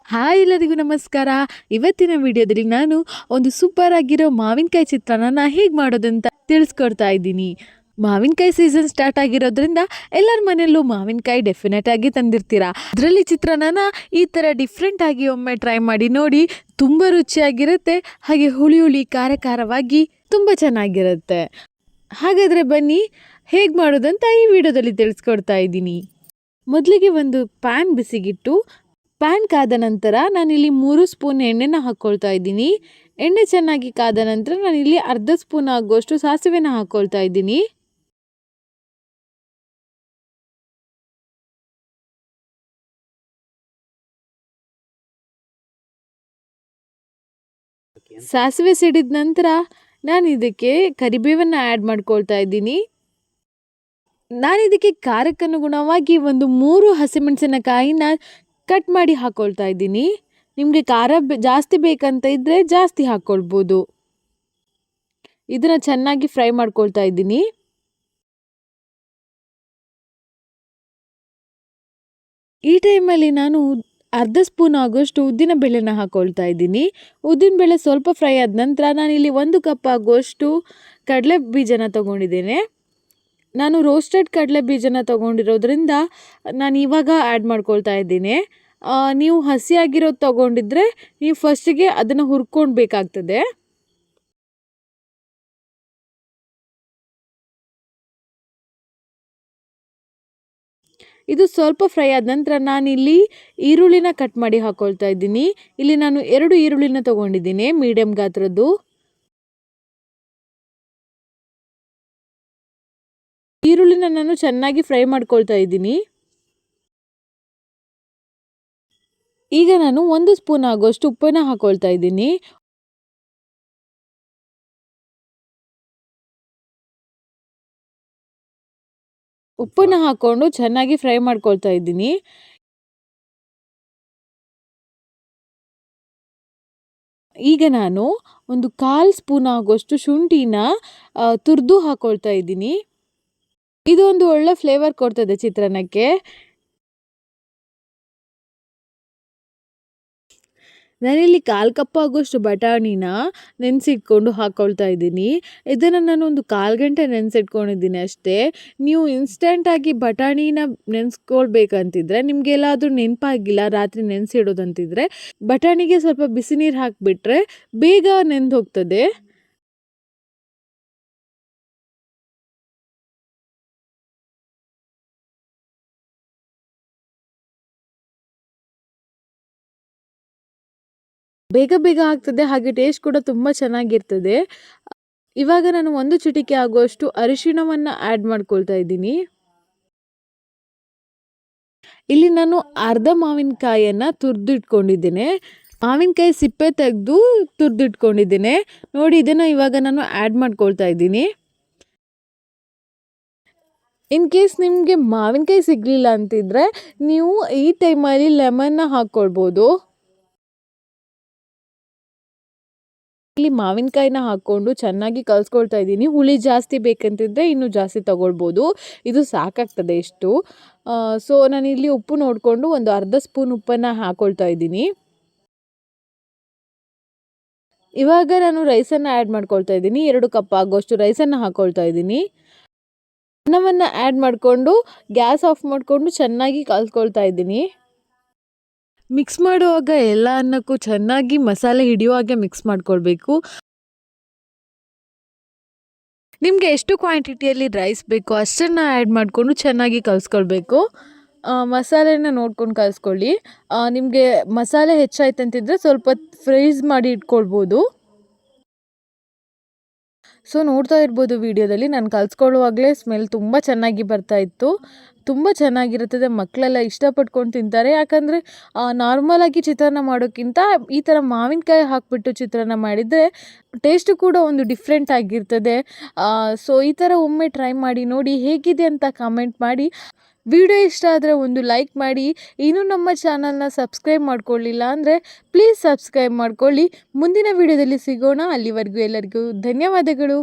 Hi ಎಲ್ಲರಿಗೂ ನಮಸ್ಕಾರ. ಇವತ್ತಿನ ವಿಡಿಯೋದಲ್ಲಿ ನಾನು ಒಂದು ಸೂಪರ್ ಆಗಿರೋ ಮಾವಿನಕಾಯಿ ಚಿತ್ರಾನ್ನ ಹೇಗೆ ಮಾಡೋದಂತ ತಿಳಿಸ್ಕೊಡ್ತಾ ಇದ್ದೀನಿ. ಮಾವಿನಕಾಯಿ ಸೀಸನ್ ಸ್ಟಾರ್ಟ್ ಆಗಿರೋದ್ರಿಂದ ಎಲ್ಲರ ಮನೆಯಲ್ಲೂ ಮಾವಿನಕಾಯಿ ಡೆಫಿನೆಟ್ ಆಗಿ ತಂದಿರ್ತೀರಾ. ಅದರಲ್ಲಿ ಚಿತ್ರಾನ್ನ ಈ ಥರ ಡಿಫ್ರೆಂಟ್ ಆಗಿ ಒಮ್ಮೆ ಟ್ರೈ ಮಾಡಿ ನೋಡಿ. ತುಂಬ ರುಚಿಯಾಗಿರುತ್ತೆ, ಹಾಗೆ ಹುಳಿ ಹುಳಿ ಖಾರ ಖಾರವಾಗಿ ತುಂಬ ಚೆನ್ನಾಗಿರುತ್ತೆ. ಹಾಗಾದರೆ ಬನ್ನಿ ಹೇಗೆ ಮಾಡೋದಂತ ಈ ವಿಡಿಯೋದಲ್ಲಿ ತಿಳಿಸ್ಕೊಡ್ತಾ ಇದ್ದೀನಿ. ಮೊದಲಿಗೆ ಒಂದು ಪ್ಯಾನ್ ಬಿಸಿಗಿಟ್ಟು ಪ್ಯಾನ್ ಕಾದ ನಂತರ ನಾನಿಲ್ಲಿ 3 ಸ್ಪೂನ್ ಎಣ್ಣೆನ ಹಾಕ್ಕೊಳ್ತಾ ಇದ್ದೀನಿ. ಎಣ್ಣೆ ಚೆನ್ನಾಗಿ ಕಾದ ನಂತರ ನಾನಿಲ್ಲಿ ಅರ್ಧ ಸ್ಪೂನ್ ಆಗುವಷ್ಟು ಸಾಸಿವೆನ ಹಾಕ್ಕೊಳ್ತಾ ಇದ್ದೀನಿ. ಸಾಸಿವೆ ಸಿಡಿದ ನಂತರ ನಾನು ಇದಕ್ಕೆ ಕರಿಬೇವನ್ನು ಆ್ಯಡ್ ಮಾಡ್ಕೊಳ್ತಾ ಇದ್ದೀನಿ. ನಾನಿದಕ್ಕೆ ಖಾರಕ್ಕನುಗುಣವಾಗಿ ಒಂದು 3 ಹಸಿಮೆಣಸಿನಕಾಯಿನ ಕಟ್ ಮಾಡಿ ಹಾಕ್ಕೊಳ್ತಾ ಇದ್ದೀನಿ. ನಿಮಗೆ ಖಾರ ಜಾಸ್ತಿ ಬೇಕಂತ ಇದ್ದರೆ ಜಾಸ್ತಿ ಹಾಕ್ಕೊಳ್ಬೋದು. ಇದನ್ನು ಚೆನ್ನಾಗಿ ಫ್ರೈ ಮಾಡ್ಕೊಳ್ತಾ ಇದ್ದೀನಿ. ಈ ಟೈಮಲ್ಲಿ ನಾನು ಅರ್ಧ ಸ್ಪೂನ್ ಆಗುವಷ್ಟು ಉದ್ದಿನ ಬೇಳೆನ ಹಾಕ್ಕೊಳ್ತಾ ಇದ್ದೀನಿ. ಉದ್ದಿನ ಬೇಳೆ ಸ್ವಲ್ಪ ಫ್ರೈ ಆದ ನಂತರ ನಾನಿಲ್ಲಿ 1 ಕಪ್ ಆಗುವಷ್ಟು ಕಡಲೆ ಬೀಜನ ತೊಗೊಂಡಿದ್ದೇನೆ. ನಾನು ರೋಸ್ಟೆಡ್ ಕಡಲೆ ಬೀಜನ ತೊಗೊಂಡಿರೋದ್ರಿಂದ ನಾನು ಇವಾಗ ಆ್ಯಡ್ ಮಾಡ್ಕೊಳ್ತಾ ಇದ್ದೀನಿ. ನೀವು ಹಸಿಯಾಗಿರೋದು ತೊಗೊಂಡಿದ್ರೆ ನೀವು ಫಸ್ಟಿಗೆ ಅದನ್ನು ಹುರ್ಕೊಳ್ಬೇಕಾಗ್ತದೆ. ಇದು ಸ್ವಲ್ಪ ಫ್ರೈ ಆದ ನಂತರ ನಾನಿಲ್ಲಿ ಈರುಳ್ಳಿನ ಕಟ್ ಮಾಡಿ ಹಾಕ್ಕೊಳ್ತಾ ಇದ್ದೀನಿ. ಇಲ್ಲಿ ನಾನು 2 ಈರುಳ್ಳಿನ ತೊಗೊಂಡಿದ್ದೀನಿ, ಮೀಡಿಯಮ್ ಗಾತ್ರದ್ದು. ಈರುಳ್ಳಿನ ನಾನು ಚೆನ್ನಾಗಿ ಫ್ರೈ ಮಾಡ್ಕೊಳ್ತಾ ಇದ್ದೀನಿ. ಈಗ ನಾನು 1 ಸ್ಪೂನ್ ಆಗುವಷ್ಟು ಉಪ್ಪನ್ನು ಹಾಕ್ಕೊಳ್ತಾ ಇದ್ದೀನಿ. ಉಪ್ಪನ್ನು ಹಾಕ್ಕೊಂಡು ಚೆನ್ನಾಗಿ ಫ್ರೈ ಮಾಡ್ಕೊಳ್ತಾ ಇದ್ದೀನಿ. ಈಗ ನಾನು ಒಂದು 1/4 ಸ್ಪೂನ್ ಆಗುವಷ್ಟು ಶುಂಠಿನ ತುರಿದು ಹಾಕ್ಕೊಳ್ತಾ ಇದ್ದೀನಿ. ಇದೊಂದು ಒಳ್ಳೆ ಫ್ಲೇವರ್ ಕೊಡ್ತದೆ ಚಿತ್ರಾನ್ನಕ್ಕೆ. ನಾನಿಲ್ಲಿ 1/4 ಕಪ್ ಆಗುವಷ್ಟು ಬಟಾಣಿನ ನೆನೆಸಿಟ್ಕೊಂಡು ಹಾಕ್ಕೊಳ್ತಾ ಇದ್ದೀನಿ. ಇದನ್ನು ನಾನು ಒಂದು 1/4 ಗಂಟೆ ನೆನೆಸಿಟ್ಕೊಂಡಿದ್ದೀನಿ ಅಷ್ಟೇ. ನೀವು ಇನ್ಸ್ಟೆಂಟಾಗಿ ಬಟಾಣಿನ ನೆನೆಸ್ಕೊಳ್ಬೇಕಂತಿದ್ರೆ, ನಿಮಗೆ ಎಲ್ಲಾದರೂ ನೆನಪಾಗಿಲ್ಲ ರಾತ್ರಿ ನೆನೆಸಿಡೋದಂತಿದ್ರೆ ಬಟಾಣಿಗೆ ಸ್ವಲ್ಪ ಬಿಸಿ ನೀರು ಹಾಕಿಬಿಟ್ರೆ ಬೇಗ ನೆಂದು ಹೋಗ್ತದೆ. ಬೇಗ ಬೇಗ ಆಗ್ತದೆ, ಹಾಗೆ ಟೇಸ್ಟ್ ಕೂಡ ತುಂಬ ಚೆನ್ನಾಗಿರ್ತದೆ. ಇವಾಗ ನಾನು 1 ಚಿಟಿಕೆ ಆಗುವಷ್ಟು ಅರಿಶಿಣವನ್ನು ಆ್ಯಡ್ ಮಾಡ್ಕೊಳ್ತಾ ಇದ್ದೀನಿ. ಇಲ್ಲಿ ನಾನು ಅರ್ಧ ಮಾವಿನಕಾಯಿಯನ್ನು ತುರಿದಿಟ್ಕೊಂಡಿದ್ದೇನೆ. ಮಾವಿನಕಾಯಿ ಸಿಪ್ಪೆ ತೆಗೆದು ತುರಿದಿಟ್ಕೊಂಡಿದ್ದೇನೆ ನೋಡಿ. ಇದನ್ನು ಇವಾಗ ನಾನು ಆ್ಯಡ್ ಮಾಡ್ಕೊಳ್ತಾ ಇದ್ದೀನಿ. ಇನ್ ಕೇಸ್ ನಿಮಗೆ ಮಾವಿನಕಾಯಿ ಸಿಗಲಿಲ್ಲ ಅಂತಿದ್ರೆ ನೀವು ಈ ಟೈಮಲ್ಲಿ ಲೆಮನ್ನ ಹಾಕ್ಕೊಳ್ಬೋದು. ಇಲ್ಲಿ ಮಾವಿನಕಾಯಿನ ಹಾಕ್ಕೊಂಡು ಚೆನ್ನಾಗಿ ಕಲಿಸ್ಕೊಳ್ತಾ ಇದ್ದೀನಿ. ಹುಳಿ ಜಾಸ್ತಿ ಬೇಕಂತಿದ್ರೆ ಇನ್ನೂ ಜಾಸ್ತಿ ತಗೊಳ್ಬೋದು. ಇದು ಸಾಕಾಗ್ತದೆ ಇಷ್ಟು. ಸೊ ನಾನಿಲ್ಲಿ ಉಪ್ಪು ನೋಡಿಕೊಂಡು ಒಂದು ಅರ್ಧ ಸ್ಪೂನ್ ಉಪ್ಪನ್ನು ಹಾಕ್ಕೊಳ್ತಾ ಇದ್ದೀನಿ. ಇವಾಗ ನಾನು ರೈಸನ್ನು ಆ್ಯಡ್ ಮಾಡ್ಕೊಳ್ತಾ ಇದ್ದೀನಿ. 2 ಕಪ್ ಆಗೋಷ್ಟು ರೈಸನ್ನು ಹಾಕ್ಕೊಳ್ತಾ ಇದ್ದೀನಿ. ಅನ್ನವನ್ನು ಆ್ಯಡ್ ಮಾಡಿಕೊಂಡು ಗ್ಯಾಸ್ ಆಫ್ ಮಾಡಿಕೊಂಡು ಚೆನ್ನಾಗಿ ಕಲಿಸ್ಕೊಳ್ತಾ ಇದ್ದೀನಿ. ಮಿಕ್ಸ್ ಮಾಡುವಾಗ ಎಲ್ಲ ಅನ್ನಕ್ಕೂ ಚೆನ್ನಾಗಿ ಮಸಾಲೆ ಹಿಡಿಯೋ ಹಾಗೆ ಮಿಕ್ಸ್ ಮಾಡ್ಕೊಳ್ಬೇಕು. ನಿಮಗೆ ಎಷ್ಟು ಕ್ವಾಂಟಿಟಿಯಲ್ಲಿ ರೈಸ್ ಬೇಕೋ ಅಷ್ಟನ್ನು ಆ್ಯಡ್ ಮಾಡಿಕೊಂಡು ಚೆನ್ನಾಗಿ ಕಲಿಸ್ಕೊಳ್ಬೇಕು. ಮಸಾಲೆನ ನೋಡ್ಕೊಂಡು ಕಲಿಸ್ಕೊಳ್ಳಿ. ನಿಮಗೆ ಮಸಾಲೆ ಹೆಚ್ಚಾಯ್ತಂತಿದ್ರೆ ಸ್ವಲ್ಪ ಫ್ರೀಸ್ ಮಾಡಿ ಇಟ್ಕೊಳ್ಬೋದು. ಸೊ ನೋಡ್ತಾ ಇರ್ಬೋದು ವಿಡಿಯೋದಲ್ಲಿ ನಾನು ಕಲಿಸ್ಕೊಳ್ಳುವಾಗಲೇ ಸ್ಮೆಲ್ ತುಂಬ ಚೆನ್ನಾಗಿ ಬರ್ತಾಯಿತ್ತು. ತುಂಬ ಚೆನ್ನಾಗಿರುತ್ತದೆ, ಮಕ್ಕಳೆಲ್ಲ ಇಷ್ಟಪಟ್ಕೊಂಡು ತಿಂತಾರೆ. ಯಾಕಂದರೆ ನಾರ್ಮಲಾಗಿ ಚಿತ್ರಾನ್ನ ಮಾಡೋಕ್ಕಿಂತ ಈ ಥರ ಮಾವಿನಕಾಯಿ ಹಾಕಿಬಿಟ್ಟು ಚಿತ್ರಾನ್ನ ಮಾಡಿದರೆ ಟೇಸ್ಟು ಕೂಡ ಒಂದು ಡಿಫ್ರೆಂಟ್ ಆಗಿರ್ತದೆ. ಸೊ ಈ ಥರ ಒಮ್ಮೆ ಟ್ರೈ ಮಾಡಿ ನೋಡಿ, ಹೇಗಿದೆ ಅಂತ ಕಮೆಂಟ್ ಮಾಡಿ. ವಿಡಿಯೋ ಇಷ್ಟ ಆದರೆ ಒಂದು ಲೈಕ್ ಮಾಡಿ. ಇನ್ನೂ ನಮ್ಮ ಚಾನಲ್ನ ಸಬ್ಸ್ಕ್ರೈಬ್ ಮಾಡ್ಕೊಳ್ಳಿಲ್ಲ ಅಂದರೆ ಪ್ಲೀಸ್ ಸಬ್ಸ್ಕ್ರೈಬ್ ಮಾಡ್ಕೊಳ್ಳಿ. ಮುಂದಿನ ವಿಡಿಯೋದಲ್ಲಿ ಸಿಗೋಣ. ಅಲ್ಲಿವರೆಗೂ ಎಲ್ಲರಿಗೂ ಧನ್ಯವಾದಗಳು.